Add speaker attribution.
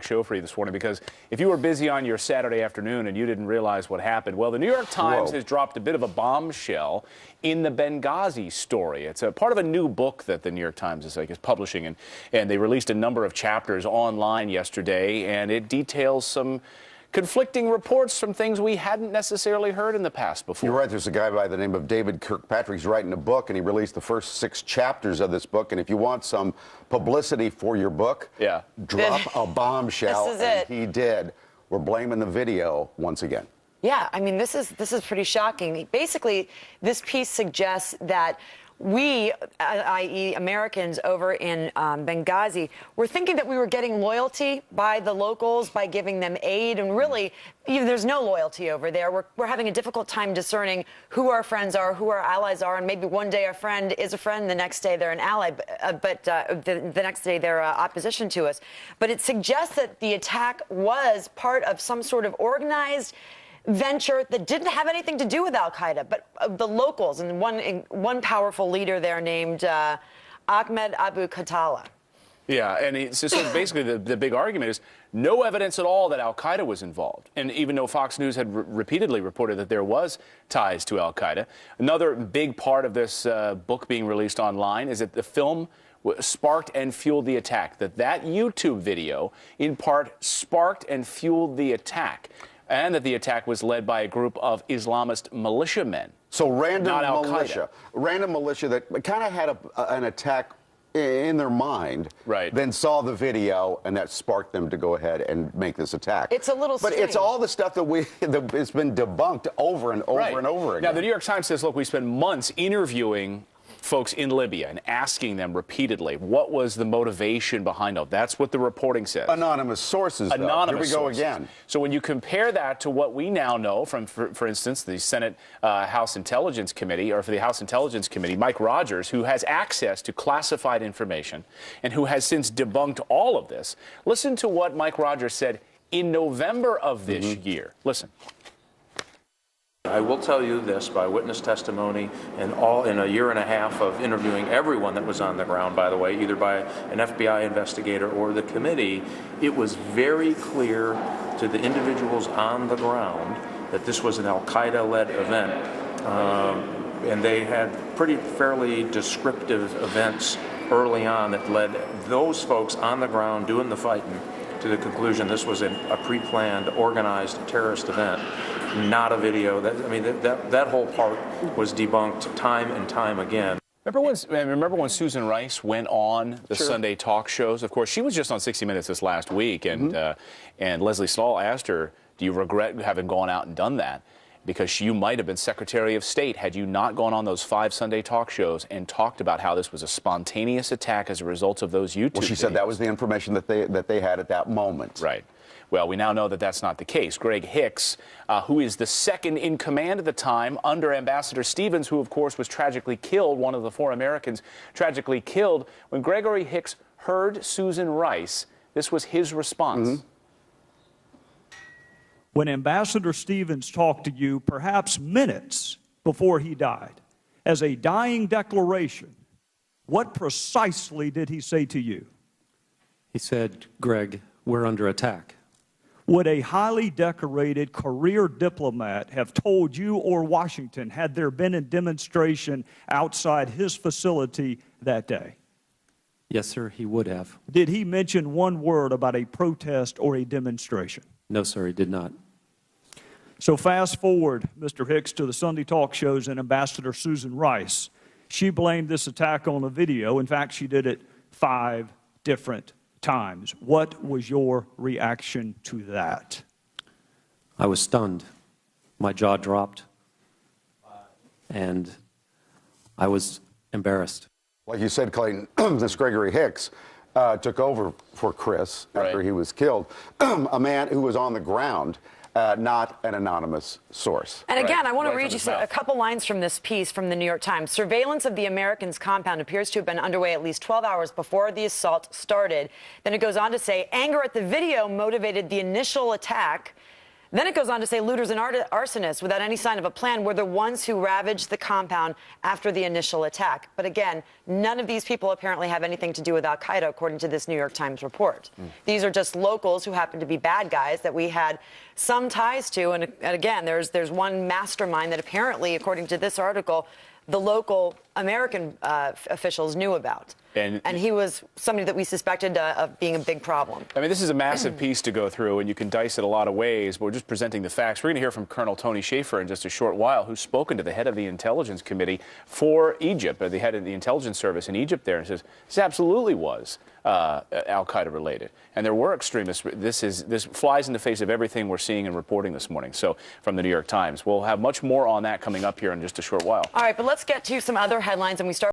Speaker 1: Show for you this morning, because if you were busy on your Saturday afternoon and you didn't realize what happened, well, the New York Times has dropped a bit of a bombshell in the Benghazi story. It's a part of a new book that the New York Times is publishing, and they released a number of chapters online yesterday, and it details some conflicting reports from things we hadn't necessarily heard in the past before.
Speaker 2: You're right. There's a guy by the name of David Kirkpatrick. He's writing a book, and he released the first 6 chapters of this book. And if you want some publicity for your book, drop a bombshell.
Speaker 3: This is it.
Speaker 2: He did. We're blaming the video once again.
Speaker 3: Yeah, I mean, this is pretty shocking. Basically, this piece suggests that we, i.e. Americans over in Benghazi, were thinking that we were getting loyalty by the locals by giving them aid, and really, there's no loyalty over there. We're having a difficult time discerning who our friends are, who our allies are, and maybe one day our friend is a friend, the next day they're an ally, but the next day they're opposition to us. But it suggests that the attack was part of some sort of organized venture that didn't have anything to do with Al-Qaeda, but the locals, and one powerful leader there named Ahmed Abu Khatala.
Speaker 1: Yeah, and so basically the big argument is no evidence at all that Al-Qaeda was involved. And even though Fox News had repeatedly reported that there was ties to Al-Qaeda, another big part of this book being released online is that the film sparked and fueled the attack, that YouTube video in part sparked and fueled the attack, and that the attack was led by a group of Islamist militiamen.
Speaker 2: So random
Speaker 1: militia
Speaker 2: that kind of had an attack in their mind,
Speaker 1: right?
Speaker 2: Then saw the video, and that sparked them to go ahead and make this attack.
Speaker 3: It's a little strange.
Speaker 2: But it's all the stuff that it's been debunked over and over and over again.
Speaker 1: Now, the New York Times says, look, we spent months interviewing folks in Libya and asking them repeatedly what was the motivation behind it. That's what the reporting says.
Speaker 2: Anonymous sources,
Speaker 1: Anonymous
Speaker 2: Here we go
Speaker 1: sources.
Speaker 2: again.
Speaker 1: So when you compare that to what we now know from, for instance, the Senate House Intelligence Committee, or for the House Intelligence Committee, Mike Rogers, who has access to classified information and who has since debunked all of this, listen to what Mike Rogers said in November of this year. Listen.
Speaker 4: I will tell you this by witness testimony and all in a year and a half of interviewing everyone that was on the ground, by the way, either by an FBI investigator or the committee, it was very clear to the individuals on the ground that this was an Al-Qaeda-led event. And they had fairly descriptive events early on that led those folks on the ground doing the fighting to the conclusion this was a pre-planned, organized terrorist event, not a video. That whole part was debunked time and time again.
Speaker 1: Remember when Susan Rice went on the Sunday talk shows? Of course, she was just on 60 Minutes this last week, and Leslie Stahl asked her, do you regret having gone out and done that? Because you might have been Secretary of State had you not gone on those 5 Sunday talk shows and talked about how this was a spontaneous attack as a result of those YouTube videos.
Speaker 2: Well, she said that was the information that they had at that moment.
Speaker 1: Right. Well, we now know that that's not the case. Greg Hicks, who is the second in command at the time under Ambassador Stevens, who, of course, was tragically killed, one of the 4 Americans tragically killed. When Gregory Hicks heard Susan Rice, this was his response.
Speaker 5: When Ambassador Stevens talked to you, perhaps minutes before he died, as a dying declaration, what precisely did he say to you?
Speaker 6: He said, Greg, we're under attack.
Speaker 5: Would a highly decorated career diplomat have told you or Washington had there been a demonstration outside his facility that day?
Speaker 6: Yes, sir, he would have.
Speaker 5: Did he mention one word about a protest or a demonstration?
Speaker 6: No, sir, he did not.
Speaker 5: So fast forward, Mr. Hicks, to the Sunday talk shows and Ambassador Susan Rice. She blamed this attack on a video. In fact, she did it 5 different times. What was your reaction to that?
Speaker 6: I was stunned. My jaw dropped. And I was embarrassed.
Speaker 2: Like you said, Clayton, this Gregory Hicks took over for Chris after he was killed. A man who was on the ground. Not an anonymous source.
Speaker 3: And again, I want to read you a couple lines from this piece from the New York Times. Surveillance of the Americans' compound appears to have been underway at least 12 hours before the assault started. Then it goes on to say, anger at the video motivated the initial attack. Then it goes on to say looters and arsonists without any sign of a plan were the ones who ravaged the compound after the initial attack. But again, none of these people apparently have anything to do with Al-Qaeda, according to this New York Times report. These are just locals who happen to be bad guys that we had some ties to. And again, there's one mastermind that apparently, according to this article, the local American officials knew about. And he was somebody that we suspected of being a big problem.
Speaker 1: I mean, this is a massive piece to go through, and you can dice it a lot of ways, but we're just presenting the facts. We're going to hear from Colonel Tony Schaefer in just a short while, who's spoken to the head of the Intelligence Committee for Egypt, or the head of the intelligence service in Egypt there, and says this absolutely was Al-Qaeda related. And there were extremists. This flies in the face of everything we're seeing and reporting this morning. So from the New York Times. We'll have much more on that coming up here in just a short while.
Speaker 3: All right, but let's get to some other headlines, and we start